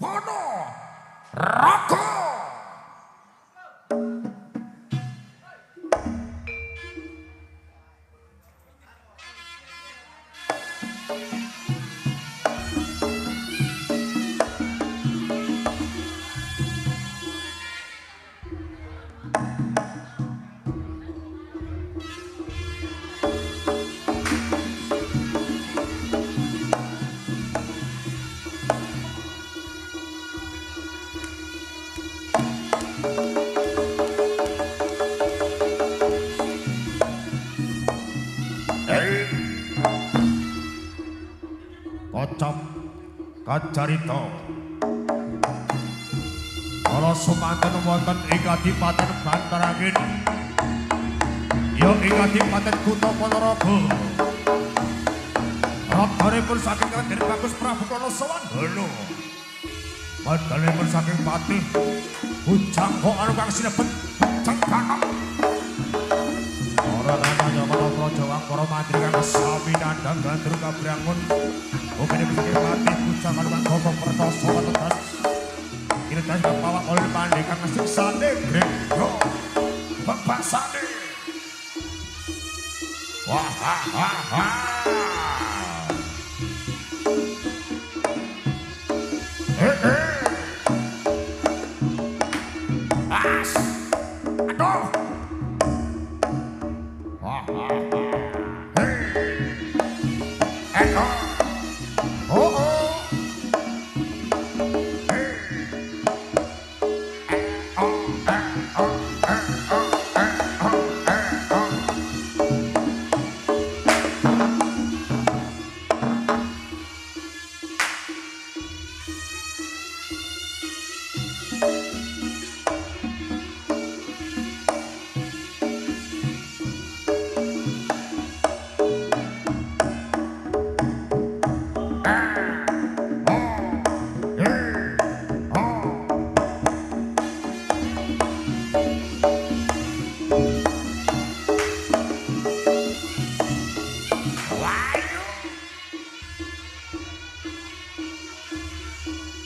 Pono Roko. Kocok kacarita kala sumanten wonten ing Kadipaten Bantarangin ya ing Kadipaten Kutha Ponorogo ratanipun saking Raden Bagus Prabu Karnasewangana padhalepun saking Patih Bujangga anu kang sinebut Cengkana para raja para praja para mantri kang sami nandhang gandrung kabrangun Oke pikir mati pucang kalungan gopok pertoso tetes Kini tas kepawak oleh pandai kang ngasih sane Grego Bapak sane Wah ha ha ha As Aduh Wah ha ha Edo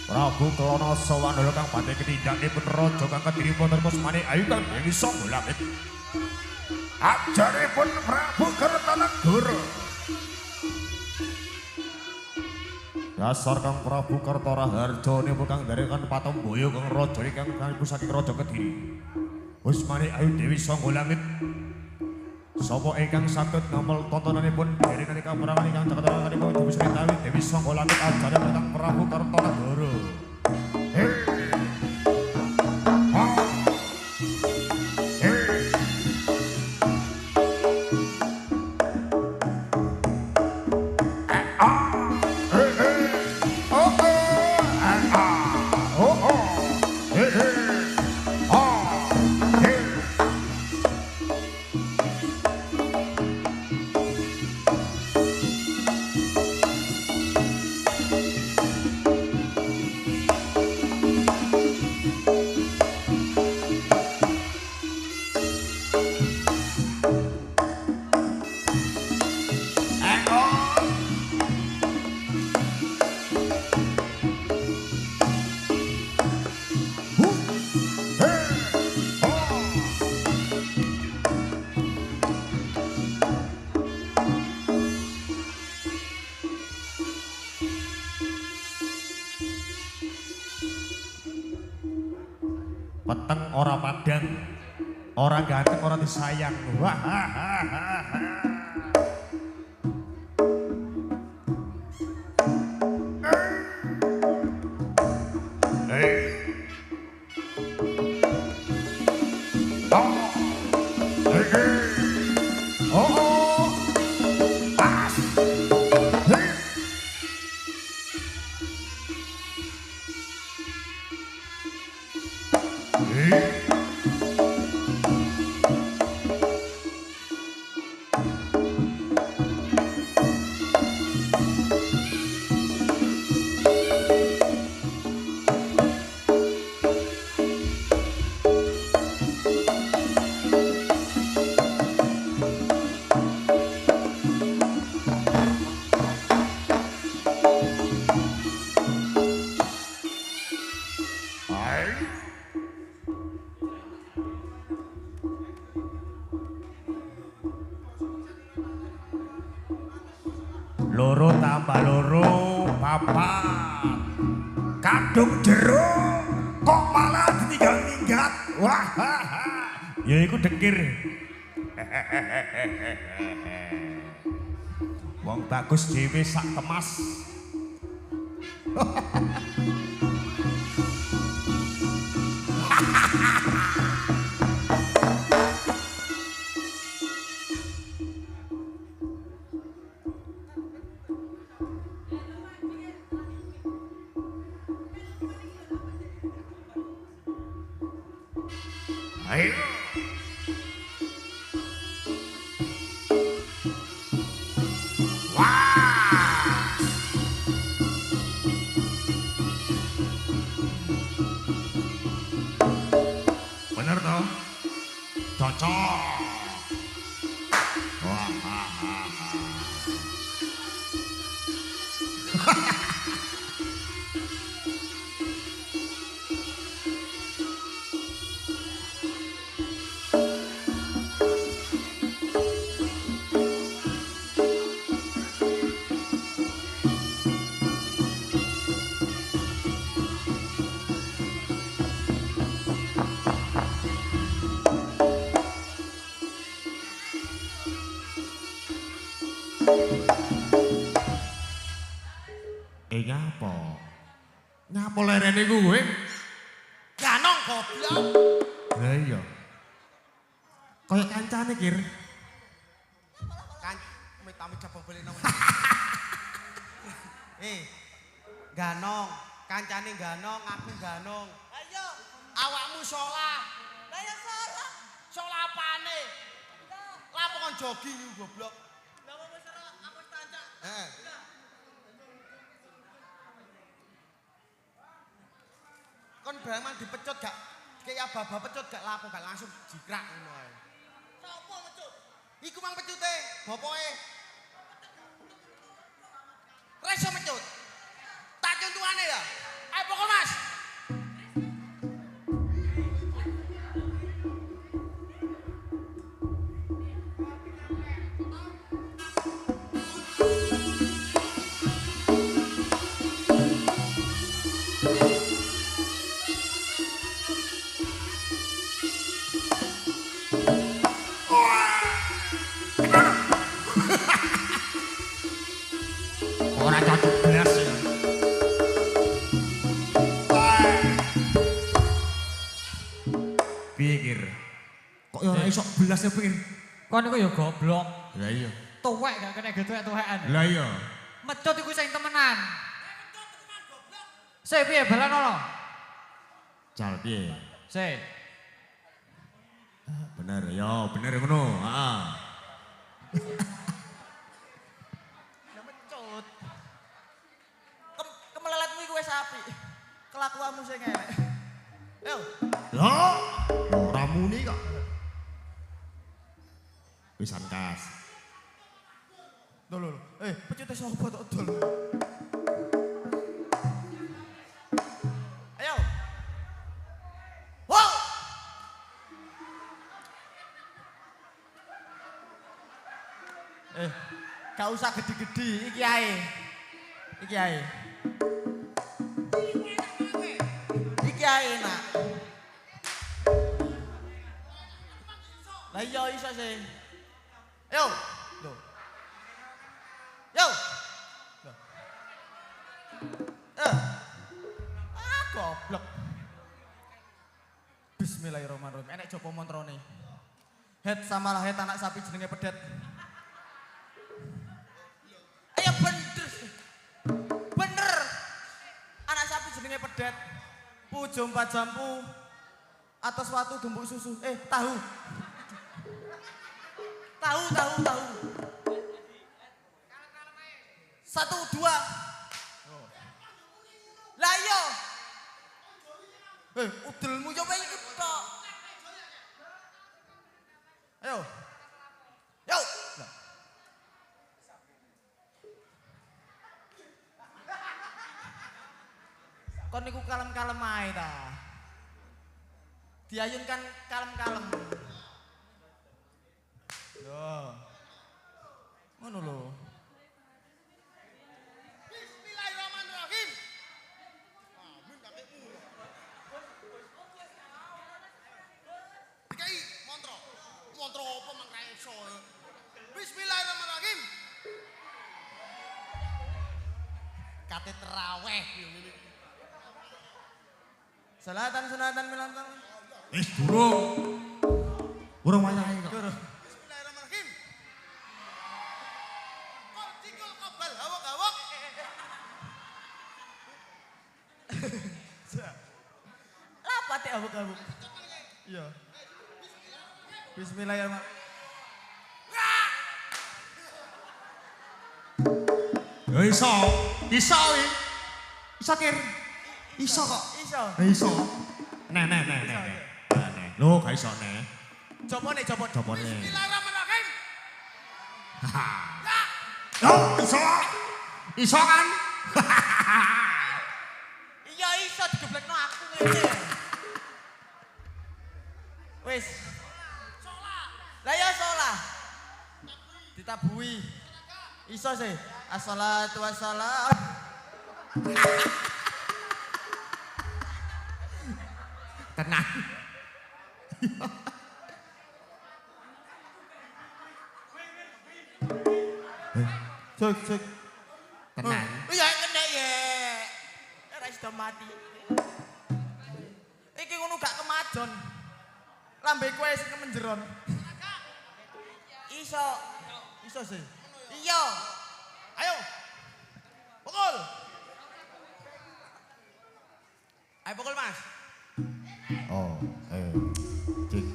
Prabu Karnasewangana kang badhe ketindakipun raja kang kedhiripun Kusmane Ayu kang Dewi Sangga Langit. Ajaripun Prabu Kertanegara. Dasar kang Prabu Kertaraharja nipun kang nderekaken Patomboyo kang raja ingkang kanggo saking raja Kedhiri. Kusmane Ayu Dewi Sangga Langit. Sapa ingkang saged ngamel tontonanipun dereng nalika perangan ingkang caketakanipun Dewi Sritawi Dewi Sangga Langit ajaripun kang Prabu Kertanegara. Peteng ora padang, ora ganteng ora disayang. Wah ha ha ha ha. loro tambah loro papat kadung jeruk kok malah ditinggal minggat wah ya iku dekir wong bagus dhewe sak temas ayo wah bener toh cocok wah ngapa? Ngapa lerene kuwe? Ganong goblok. Lah iya. Kayak kancane kir. Kan amit-amit coba beli nang. Ganong, kancane ganong, aku ganong. Ayo, awakmu sholat. Lah ya sholat. Sholat apane? Lapo kon jogging goblok. Lah apa wis aku wis tancak. Kon barang dipecut gak kayak abah pecut gak lapo gak langsung jikrak ngono ae. Sopo pecut? Iku mang pecute, bopoke. Ra iso pecut. Tak contohane ya. Ayo pokok Mas. Ora cocok belas ya. Pikir. Kok ya ora iso belas ya pikir. Kon iku ya goblok. Lah iya. Tuwek gak kena tuwekan. Lah iya. Mecut iku sing temenan. Sik piye balan ono? Jal piye? Sik. Bener ya, bener ngono. Heeh. Mecut. Kemeleletmu iku wis apik. Kelakuanmu sing elek. Yo, Lah, ora muni kok. Pisan kas. lho. Pecute sapa tok dol. Ayo. Wow. Gak usah gede-gede, iki ae. Iki ae. Iki ae enak. Lah iya iso sih. Ayo. Lho. Yo. Loh. Goblok. Bismillahirrahmanirrahim. Enek jopo montrone. Het samalah het anak sapi jenenge pedet. Ayo bener. Bener. Anak sapi jenenge pedet. Pujo 4 jampu. Atas watu gembuk susu. Tahu. Tahu. 1, 2. Lah iya. Udelmu yo wae iki tok. Ayo. Yo. Kon niku kalem-kalem ae ta. Diayunkan kalem-kalem. Yo. Ngono lho. salate terawih ngene. Salatan sunatan milantan. Wis durung. Urung wayahe kok. Durung. Bismillahirrahmanirrahim. Kol cikul kobal hawak-hawak. Lapa teh hawak-hawak? Iya. Bismillahirrahmanirrahim. Ya iso. Iso wi. Iso kir. Iso kok. Iso. Iso. Nek. Lho, gak iso nek. Jopone. Jopone. Bismillahirrahmanirrahim. Yo, iso. Iso kan? Iya iso digeblekno aku ngene. Wis. Lah ya sholah. Ditabui. Iso sih. Assalatu wassalam. Tenang. Cek. Tenang. Iya kena ya. Ora iso mati. Iki ngono gak kemajon. Lambe kowe sing kemenjeron. Iso sih. Iya. Ayo. Pukul. Ayo pukul Mas. Oh, cik.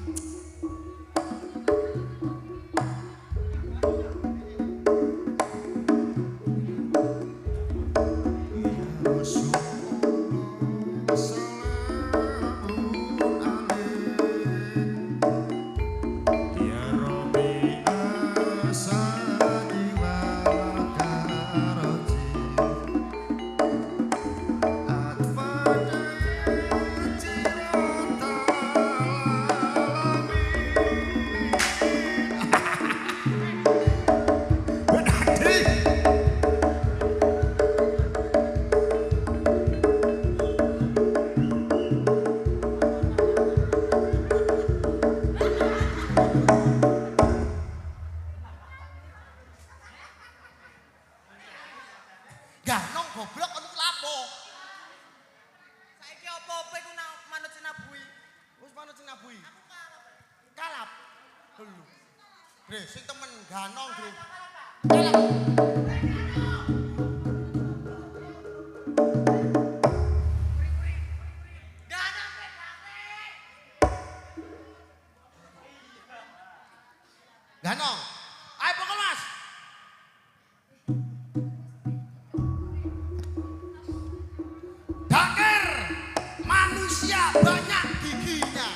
Ganong goblok ono lapo. Saiki opo-opo iku manut sinabui. Wis manut sinabui. Aku kalap. Dulu. Dre, sing temen ganong, Dre. Kalap. Ganong. Ayo pokok Mas. Dakir manusia banyak giginya.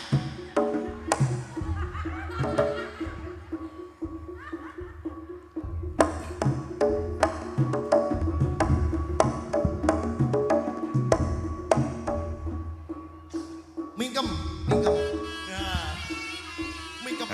Mingkem. Ya. Mingkem.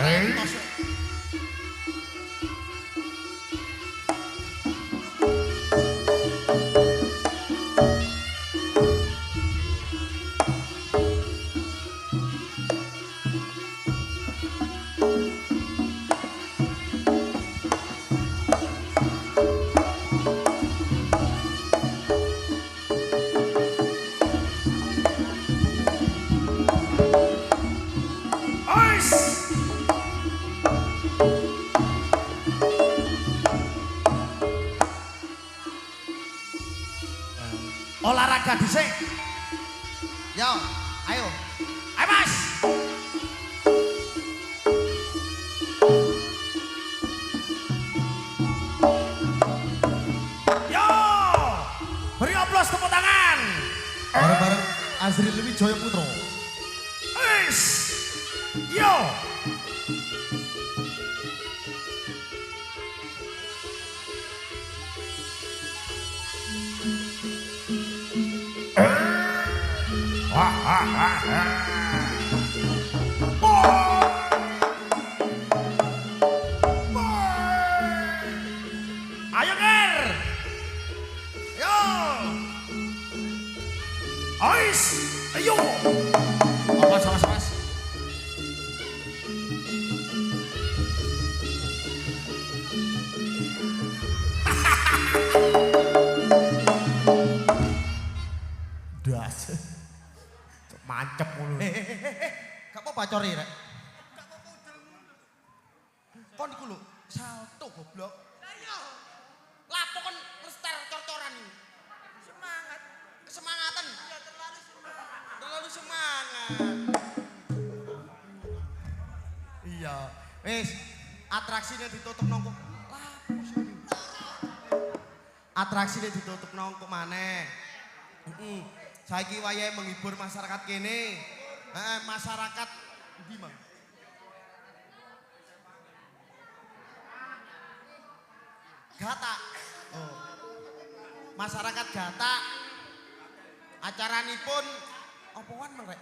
Olahraga dhisik. Yo, ayo. Ayo Mas. Yo. Beri aplaus tepuk tangan. Bareng-bareng Azri Lewi Jaya Putra. Wis. Yo. Ayo Ger. Yo. Ais. Ayo. Mas. Das. Cok mancep mulu. Gak apa bacori rek. Kon iku lho, salto goblok. Lah iya. Lapo kon mlester cor-coran iki. Semangat. Kesemangatan. Iya terlalu semangat. Terlalu semangat. Iya. Wis, atraksine ditutup nongko. Lapo sih? Atraksine ditutup nongko maneh. Heeh. Saiki wayahe menghibur masyarakat kene. Masyarakat ndi, Mang? Gata. Oh. Masyarakat Gata. Acaranipun apaan Mang rek?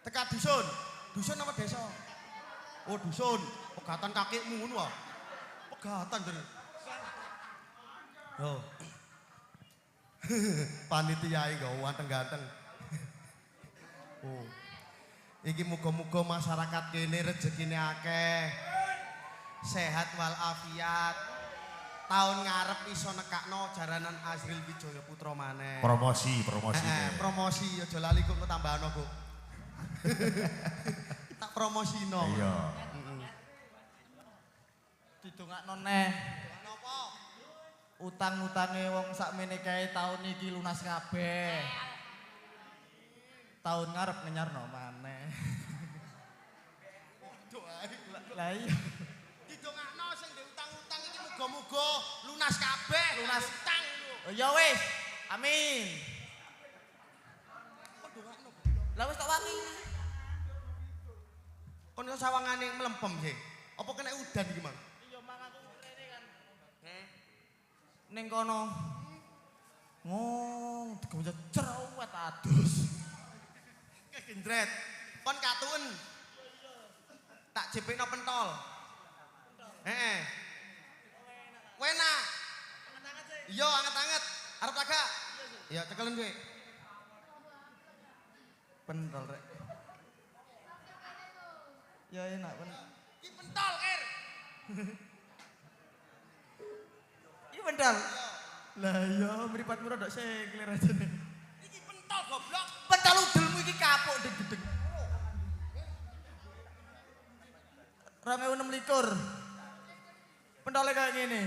Teka dusun. Dusun apa desa? Oh, dusun. Pegatan kakekmu ngono ah. Pegatan dari. Oh. Panitia iki ganteng-ganteng. Oh. Iki muga-muga masyarakat kene rezekine akeh. Sehat walafiat. Tahun ngarep iso nekakno jaranan Azril Wijaya Putra maneh. Promosi. Promosi aja lali kok tambahno, Kok. Tak promosino. Iya. Didongakno neh. Napa? Utang-utange wong sakmene kae taun iki lunas kabeh. Tahun ngarep ngenyarno maneh. Lah iya. Didongakno sing ndek utang-utang iki muga-muga lunas kabeh. Lunas utang lho. Oh ya wis. Amin. Kok dongakno? Lah wis tak wangi. Kon iso sawangane mlempem sih. Apa kena udan iki, Mang? Iya mang aku kene kan. Ning kono. Ngong digawe cerewet adus. Kegendret. Kon katuen. Tak jepekno pentol. Heeh. Wena. Anget-anget sih. Iya, anget-anget. Arep tagak. Iya, cekelen kowe. Pentol rek. Ya enak pentol. Iki pentol, Kir. Iki pentol. Lah iya mripatmu rada sekler aja nih. Iki pentol goblok. Pentol udelmu iki kapuk gedeng. 2026. Pentole kayak gini.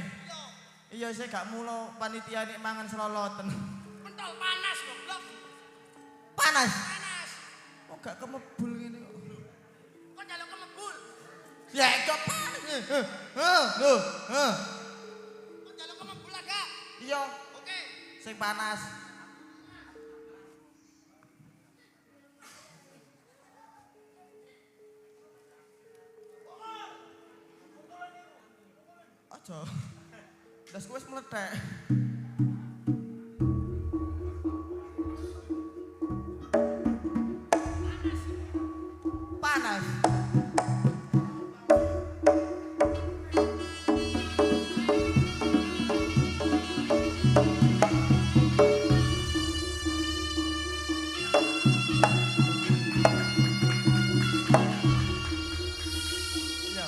Iya saya gak mulo panitia nek mangan seloloten. Pentol panas goblok. Panas. Panas. Kok gak kemebul ngene kok. Kon njaluk kemebul. Ya kok panas. Kon njaluk kemebul agak. Iya, Oke. sing panas. Aja. Dasku wis meletek. Panas. Iya.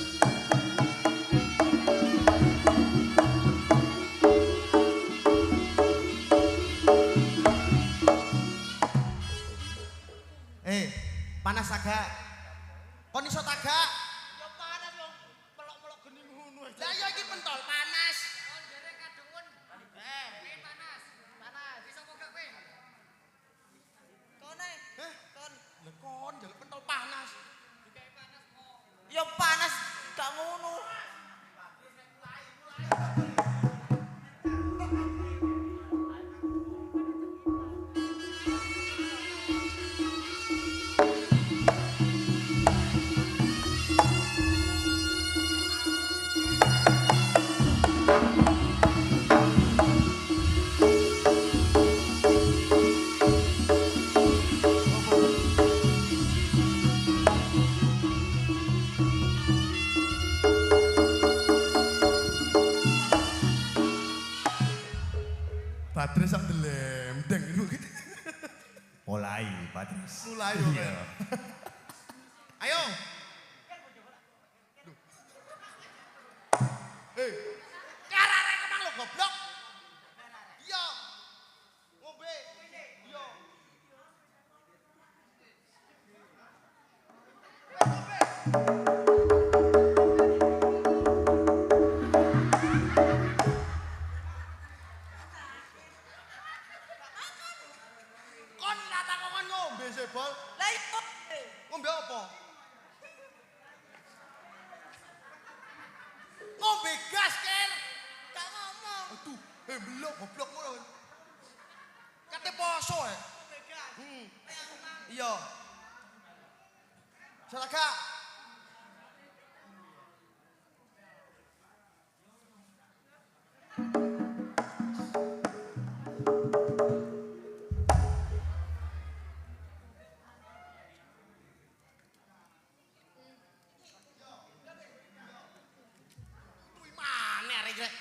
Panas agak. Kon iso tagak? Ya panas wong melok-melok geni ngono. Lah ya iki pentol panas. Kon jere kadungun. Panas. Panas. Bisa kok gak kowe? Kone. Hah? Lah kon njaluk pentol panas. Digawe panas kok. Ya panas gak ngono. Badre sak delendeng ngono iki. Mulai, Patris. Mulai Iya. Ayo. Karare kemang lo goblok. Iya. Ngombe. Iya. Kon lata kon ngombe sebol. Lah iya. Ngombe apa? Ngombe gas, Ker. Gak ngomong. Aduh, belok goblok ngono. Kate poso ya. Iya. Selaga. Kuwi maneh arek rek.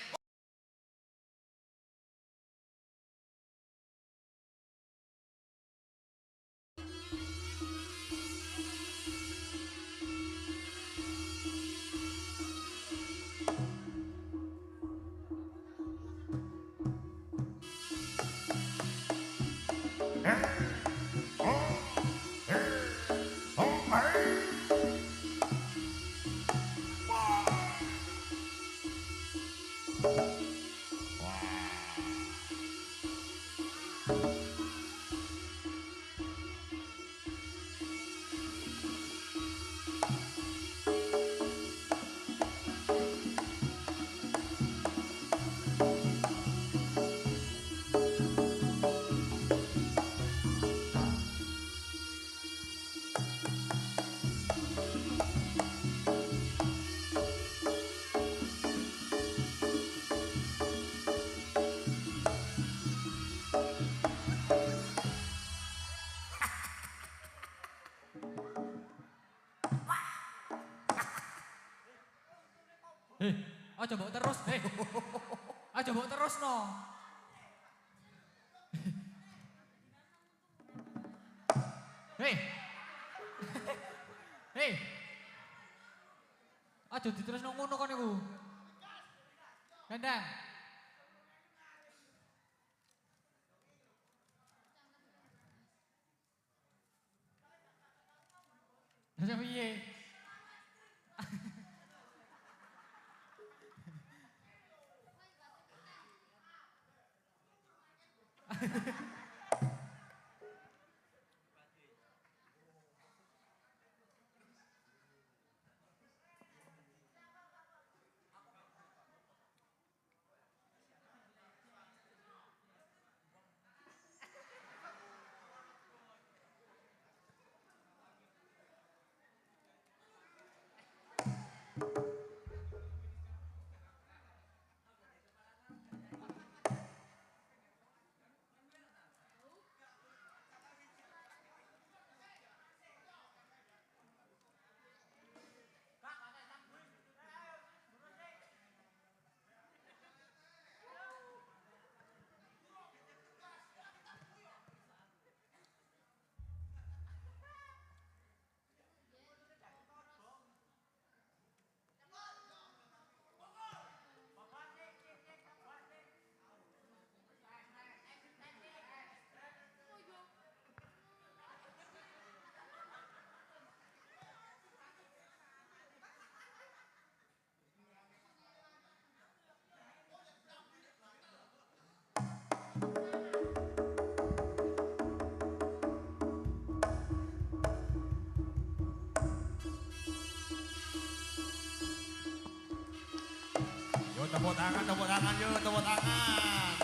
Aja mbok terus, aja mbok terus no. Hei. Hei. Aja diterusno ngono kon niku. Gendang. Terus piye? Tepuk tangan yuk, tepuk tangan.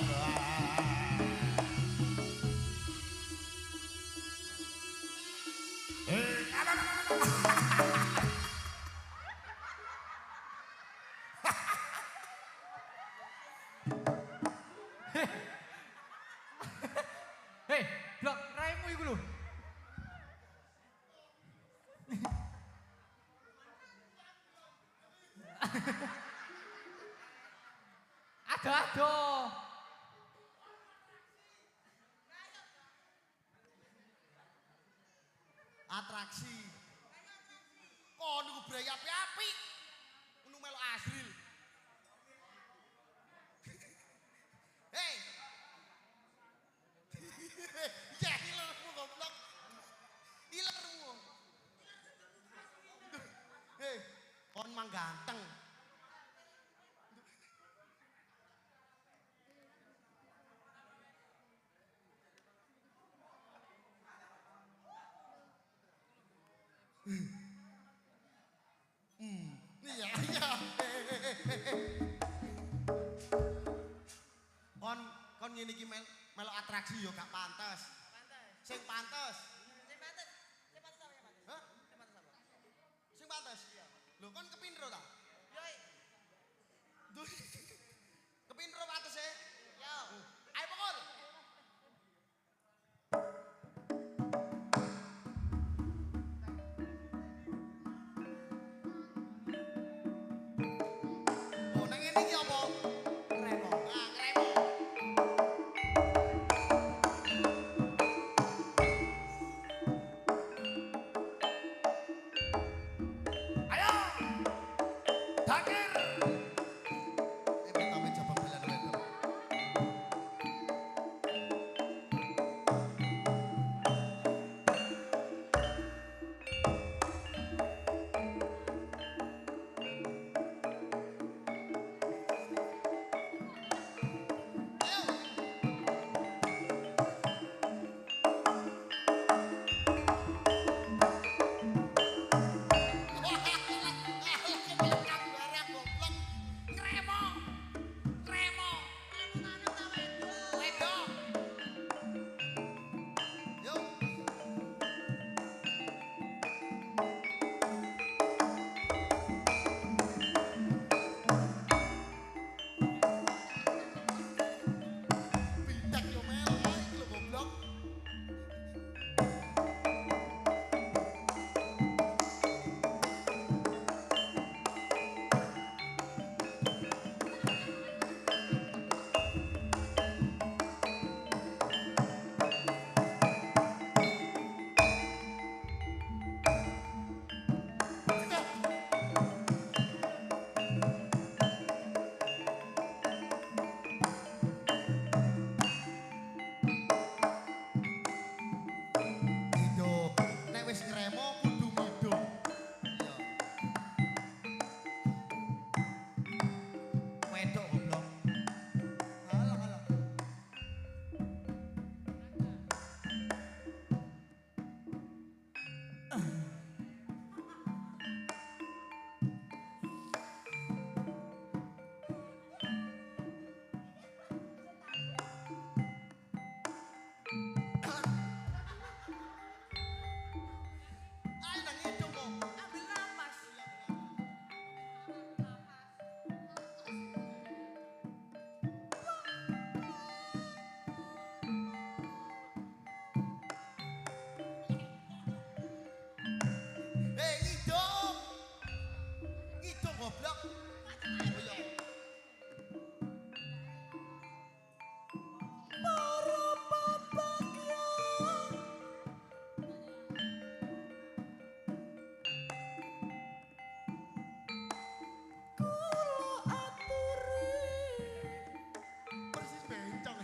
Hei, blok raimu iku lho. Aduh. Atraksi. Kok niku braya api-api. Ngono melok Azril. Hei. Ya ilermu goblok. Ilermu. melo atraksi yo gak pantes. Sing pantes. Hah? Sing pantes. Lho kon kepindro ta? Yo. Kepindro pantese? Yo. Ayo pokol. Oh, nang ngene iki apa? Kremo. Ah, kremo. Ayo. Dakir. Pertama cabang bela wedok. Hidup. Nek wis ngremo kudu hidup. Iya. Wedok goblok. Halah halah. Ayo nang hidup kok. Ambil napas. Hidup. Hidup goblok. Oh iya. Persis bencong.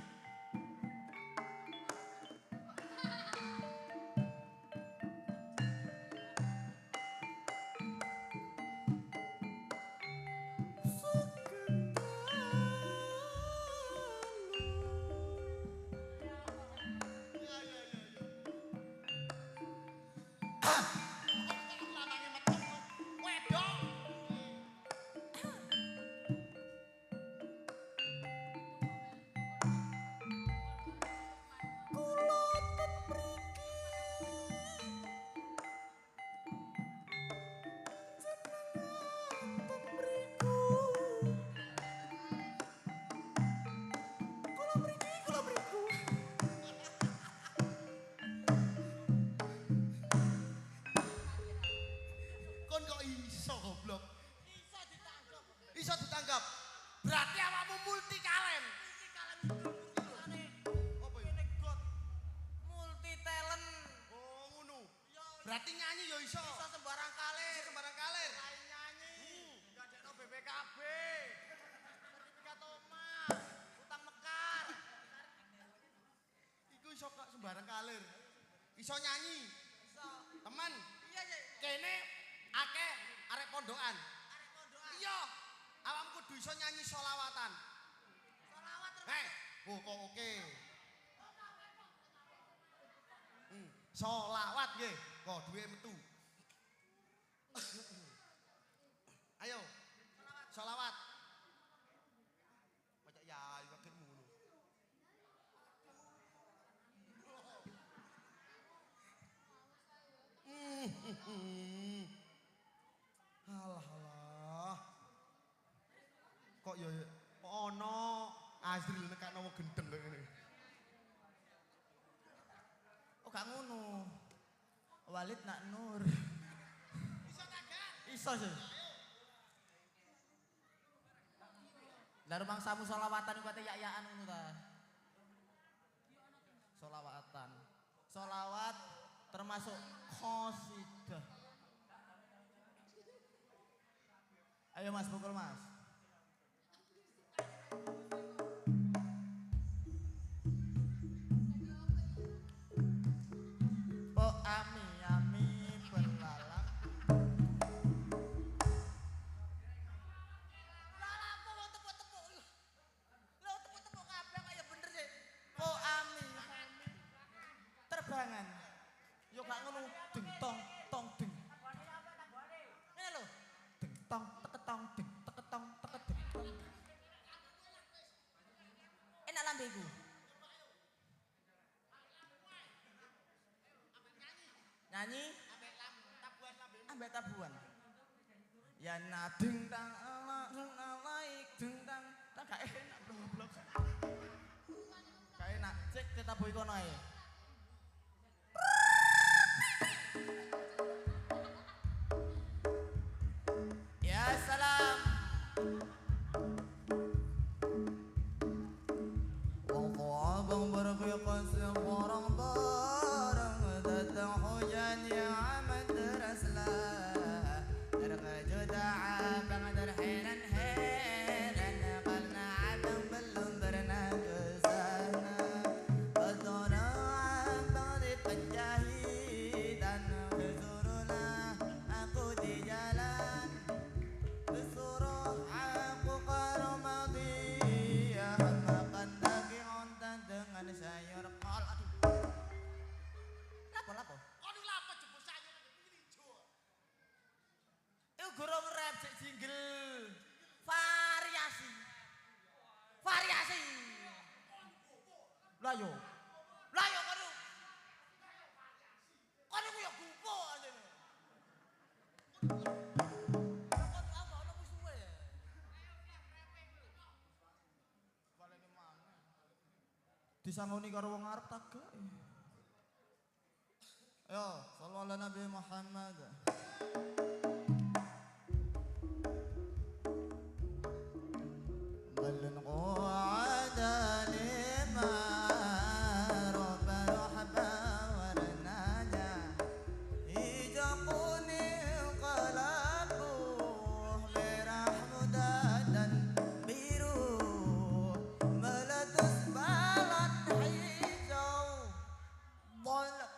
Kon kok iso goblok? Iso ditangkap. Berarti awakmu multi talent. Apa ya? Multi talent. Oh, ngono. Berarti nyanyi yo iso. Iso sembarang kalir. Iso sembarang kalir. Lain nyanyi. Enggak ada BPKB. Sertifikat Toma. Utang mekar. Iku iso kok sembarang kalir. Iso nyanyi. Iso. Teman, Iya, iya. kene akeh arek pondokan. Arek pondokan. Iya. Awakmu kudu iso nyanyi solawatan. Solawat terus. Hei, oh kok oke. Solawat nggih, kok duwe metu. Ayo. Solawat. Macak ya, wakilmu ngono. Walid nak Nur. Iso kagak? Iso sih. Lah rumang samu solawatan iku ate yak-yakan ngono ta. Solawatan. Solawat termasuk qasidah. Ayo Mas pukul Mas. Oh ami ami belalang. Lah apa wong tepuk-tepuk. Lah tepuk-tepuk kabeh kaya bener sih. Oh ami ami. Terbangan. Yo gak ngono deng tong tong deng. Ngene lho. Deng tong teketong deng teketong teket deng tong. Enak lambengku. Nyanyi ambek tabuhan. Ya nading tang ala alaik deng tang tak gak enak blok. Gak enak cek ketabuhi kono ae. Ya salam. Abang berfiqas orang barang datang hujan yang amat deraslah terkejut abang terheran-heran karena abang belum pernah ke sana. Betul abang di penjahit dan kesuruhlah aku di jalan. Disuruh aku ke Ramadiyah makan daging onta dengan sayur kol. Aduh. Lapo? Kono lapo jebul sayur iki ijo. Itu gorong rap cek jingle. Variasi. Variasi. Lah yo kono. Kono ku yo gupo asline. Disangoni karo wong arep tak gawe. Ayo, sallallahu ala Nabi Muhammad. Balun qadani ma rabba rahba warnanya ijaquni qalbu merah muda dan biru meletus balat hijau bolak.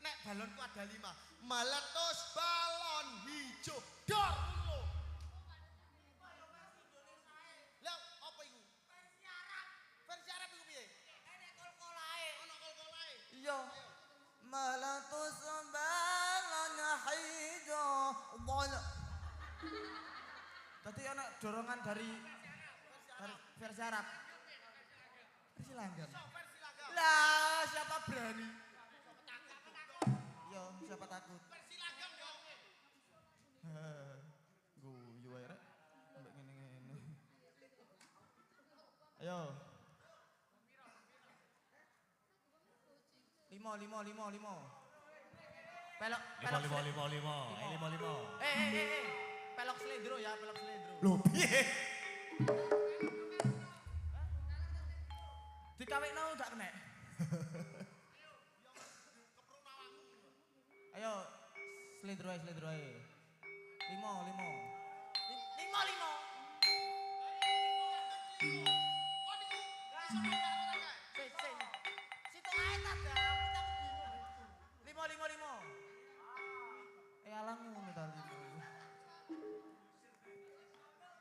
Nek balonku ada 5. Meletus balon hijau. Dor ngono lho. Lah apa iku? Versi Arab. Versi Arab iku piye? Enek kol-kolae. Ono kol-kolae. Iya. Meletus balon hijau bolak. Tadi ana dorongan dari versi Arab. Versi langgam. Versi langgam. Lah, siapa berani? Yo, siapa takut? Versi langgam yo. Guyu wae rek. Ambek ngene-ngene. Ayo. 5. Pelok. Lima. Pelok slendro ya, pelok slendro. Loh, piye? Dikawekno gak kena. Ayo, slendro ae. 5. Situ ae ta, Bang. Kita bingung. 5. Alang ngono ta 5.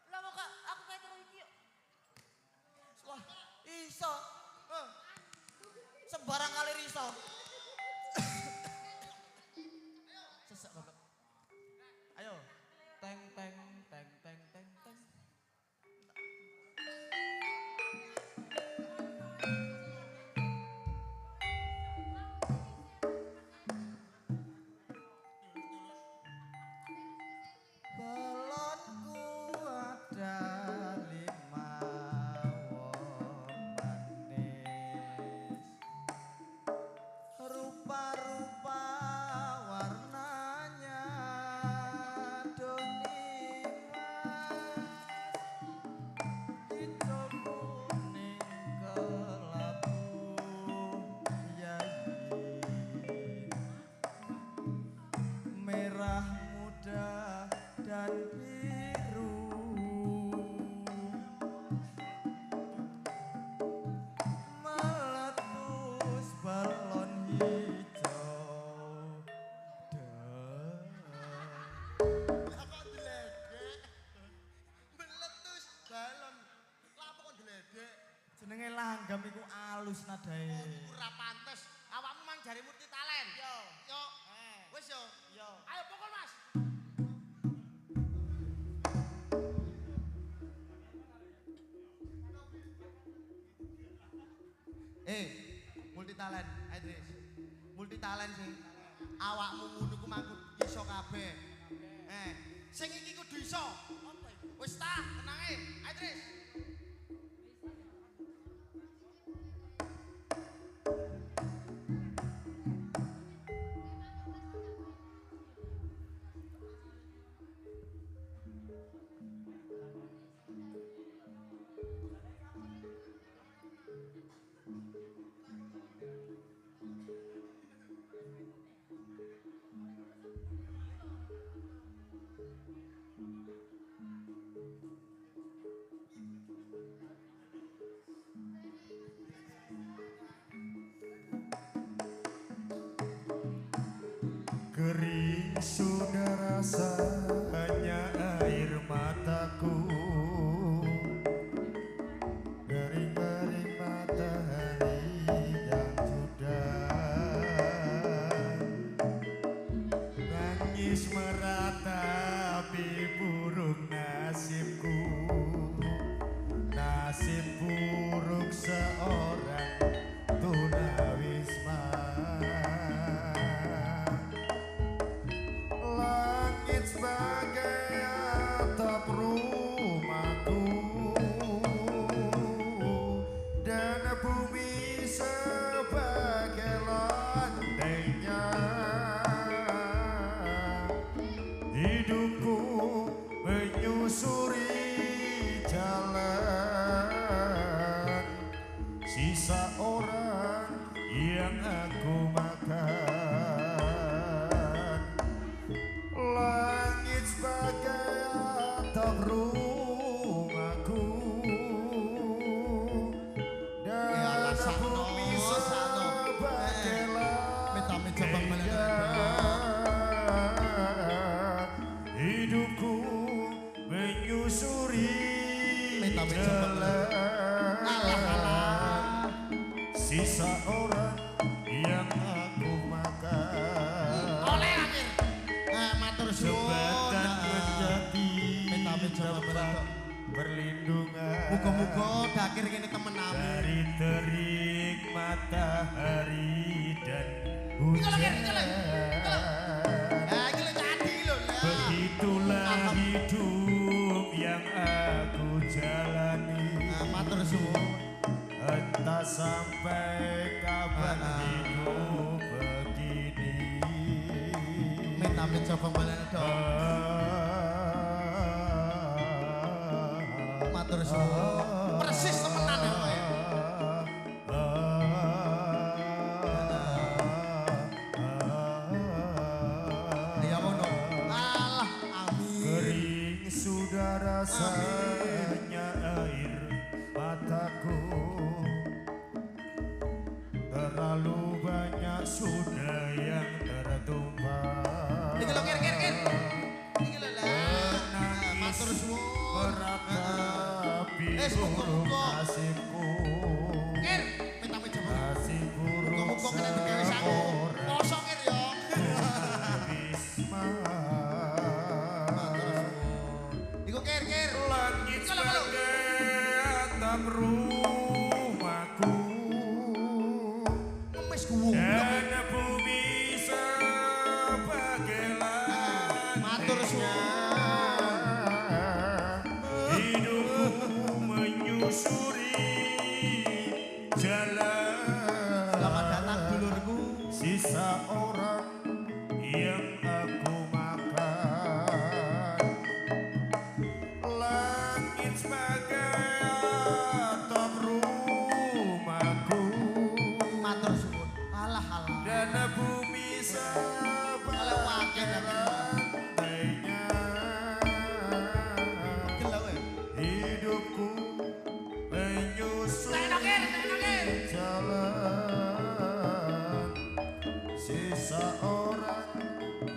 Lah kok aku kayak terus iki yo. Wah, iso. Sembarang kali iso. Sesek goblok. Ayo. Teng. Balonku ada 5 wong mandi. langgam iku alus nadae. Ora pantes. Awakmu mang jare multi talent. Yo. Yo. Wis yo. Yo. Ayo pokok Mas. Multi talent, Idris. Multi talent sing awakmu ngono ku mangku iso kabeh. Sing iki kudu iso. Wis ta, tenange, Idris. Kering sudah rasanya air mataku, kering-kering matahari yang sudah nangis meratapi buruk nasibku, nasib buruk seorang tunawisma. Sebagai atap rumahku dan bumi sebagai lantainya, hidupku menyusuri jalan sisa orang yang aku makan. Langit sebagai atap rumahku dan bumi sebagai lantainya, hidupku menyusuri jalan sisa orang yang aku makan. Oleh akhir. Matur suwun. Jembatan menjadi tempat perlindungan. Muga-muga dakir kene temenane. Dari terik matahari dan hujan. Iki lho tadi lho. Begitulah hidup yang aku jalani. Matur suwun. Entah sampai kapan hidup begini. Minta coba balen matur suwun. Persis temenan ya kowe. Ya ngono. Alah, amin. Kering sudah rasanya air mataku, terlalu banyak sudah yang tertumpah. Iki lho kir. Iki lho lah. Matur suwun. Meratapi Muga-muga. buruk nasibku, Kir, minta coba. nasib buruk Muga-muga kena digawe sangu. seorang Kosong kir ya. Wisma. Matur suwun. Iku kir. Langit sebagai atap rumahku Ngemis guwu. dan bumi sebagai Matur suwun. hidupku menyusuri jalan Selamat datang dulurku. sisa orang yang aku makan. Langit sebagai atap rumahku Matur suwun. Alah. dan bumi sebagai lantainya, Gila kowe. hidupku menyusuri jalan sisa orang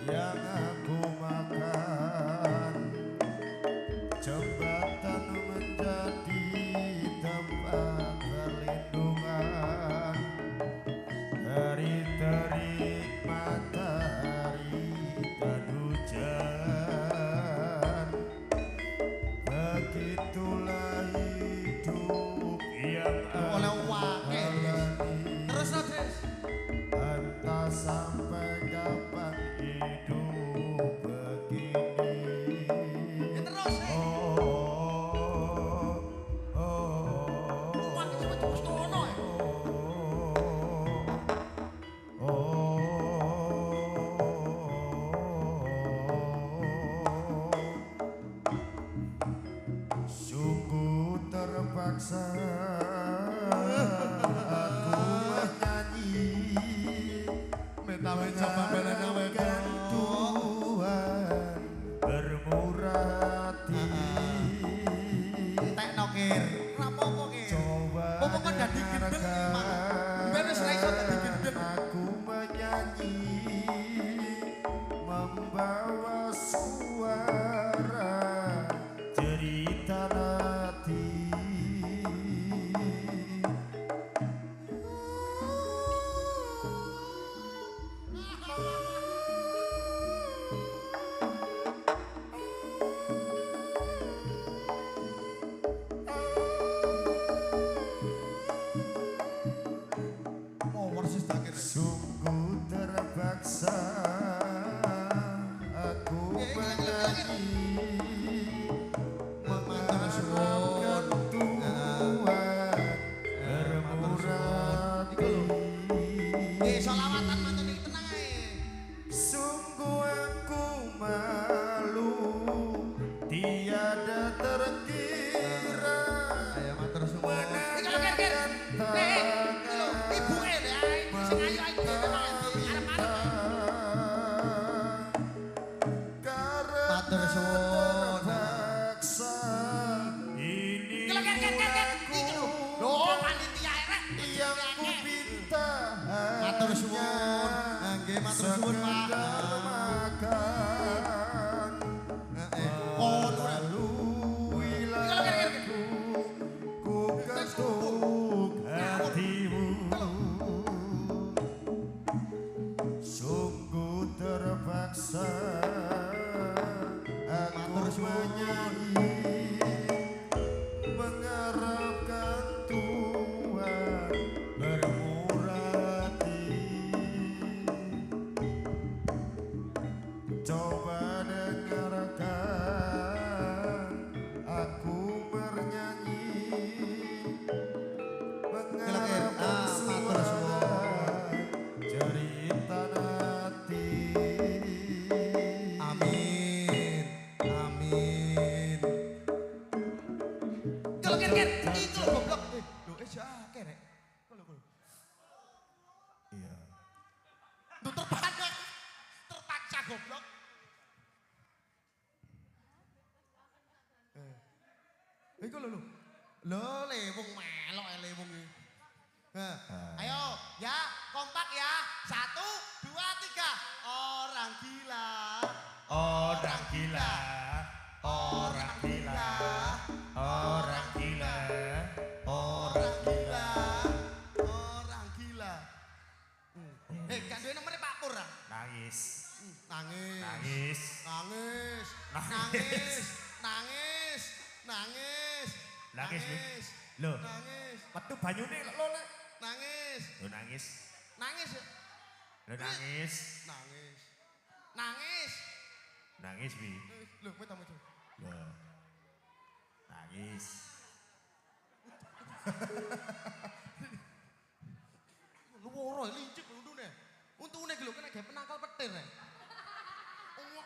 yang aku makan. Jembatan menjadi tempat berlindung. mesti ono. Sungguh terpaksa aku menyanyi Metawe coba belene wewe. Tuhan bermurah hati. Tekno kir. Rapopo kir. Coba Popo kan dadi gendeng mang. Mbene ora iso dadi gendeng. aku menyanyi membawa suara cerita hati. Oh, persis tak kir. Sungguh terpaksa aku menyanyi mengharapkan Tuhan bermurah hati. Selawatan mantan iki tenang ae. Sungguh aku malu tiada terkira. Ayo matur suwun. Iki lho kir. Nih, iki lho ibuke ya. Sing ayu ayu arep-arep. Matur suwun. Terpaksa ini Iki lho kir. Iki lho. Lho panitia erek. yang ku pinta. Matur suwun. Nggih matur suwun, Pak. Sekedar makan. Oh, ora. Laluilah aku, ku ketuk hatimu. Sungguh terpaksa aku menyanyi mengharapkan Tuhan bermurah hati. Coba dengarkan aku bernyanyi mengharapkan matur suara cerita hati. Amin. Amin. Iki lho kir. Iki lho goblok. Lho jake rek. Lho. Iya. Duh terpaksa. Terpaksa goblok. Iku lho. Lho lewung melok lewung iki. Ayo, ya, kompak ya. 1 2 3. Orang gila. Orang gila, orang gila, orang gila, Orang gila. Orang gila. Gak duwe nomere Pak Pur. nangis, Nangis. nangis, Nangis. Nangis. Nangis. Nangis. nangis, Wi. Nangis. Loh, Nangis. metu banyune lo le. Nangis. Lo nangis, Nangis. lo nangis, Nangis. Nangis. nangis Wi. Loh, kowe tamu itu. Lo nangis. Lu woro lincip untune. Untune iki lho kena gawe penangkal petir.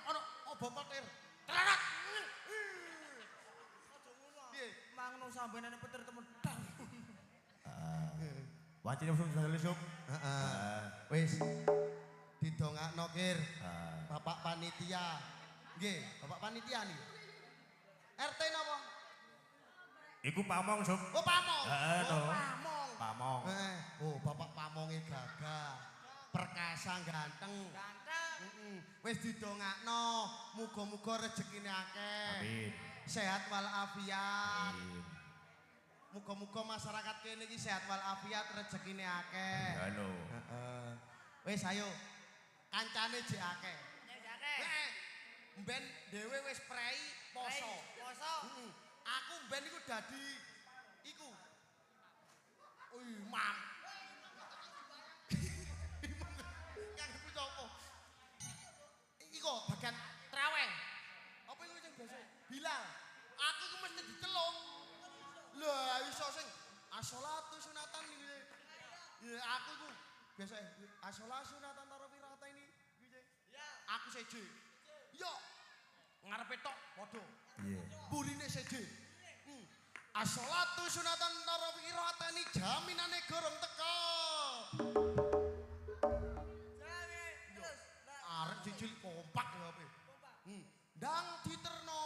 Ono obo petir. Terarat. Piye? Mangono sampeyan petir temedang. Wancine langsung selesuk. Heeh. Wis. Didongakno kir. Bapak panitia. Nggih, Bapak panitia nih. RT napa? Iku pamong, Sob. Oh, Pamong. Heeh, Oh, toh. Pamong. Pamong. Oh, Bapak Pamonge gagah. Perkasa ganteng. Ganteng. Wis didongakno, muga-muga rezekine akeh. Amin. Sehat walafiat. Amin. Muga-muga masyarakat kene iki sehat walafiat, rezekine akeh. Halo. Heeh. Wis ayo. Kancane jek akeh. Nyejake. Mben dhewe wis prei poso. Poso. Aku mben iku dadi iku. Imam. Kang iku sapa? Iku bagian traweh. Apa iku sing biasa? Bilal. Aku iku mesti diceluk. Lah iso sing as-shalatu sunatan iki. Ya aku iku biasa asola sunatan karo wirata ini. Iya. Aku seje. Yo. Ngarepe tok padha. Iya. Burine seje. Asolatu sunatan karo wirata ini jaminane gorong teko. Terus. Arek jijil kompak ya apa? Ndang diterno.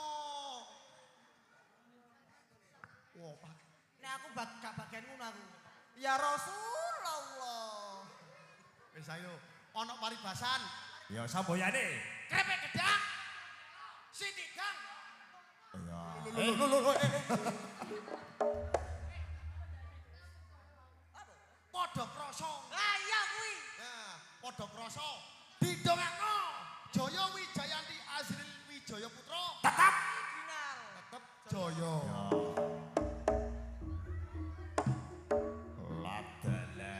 Wah, Pak. Nek aku gak bagian ngono aku. Ya Rasulullah. Wis ayo, ana paribasan. Ya samboyane. Krepek gedang. Siti Gang. Ya. Padha krasa. Lah iya kuwi. Nah, padha krasa. Didongakno. Jaya Wijayanti Azril Wijaya Putra. Final. Tetep jaya. Ya. Ladala.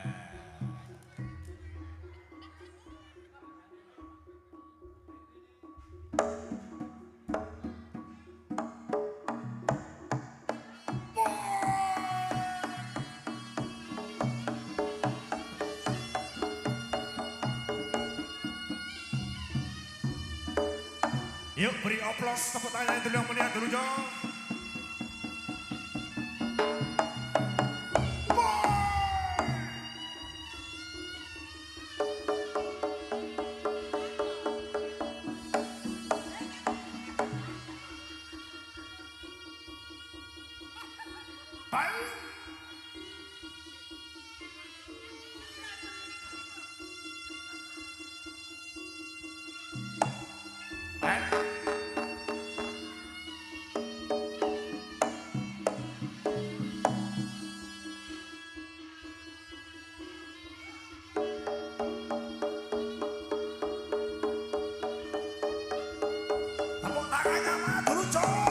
Yuk beri aplaus tepuk tangan dulu yang melihat dulu Jong. Baik. Tepuk tangannya mah dulu Jong.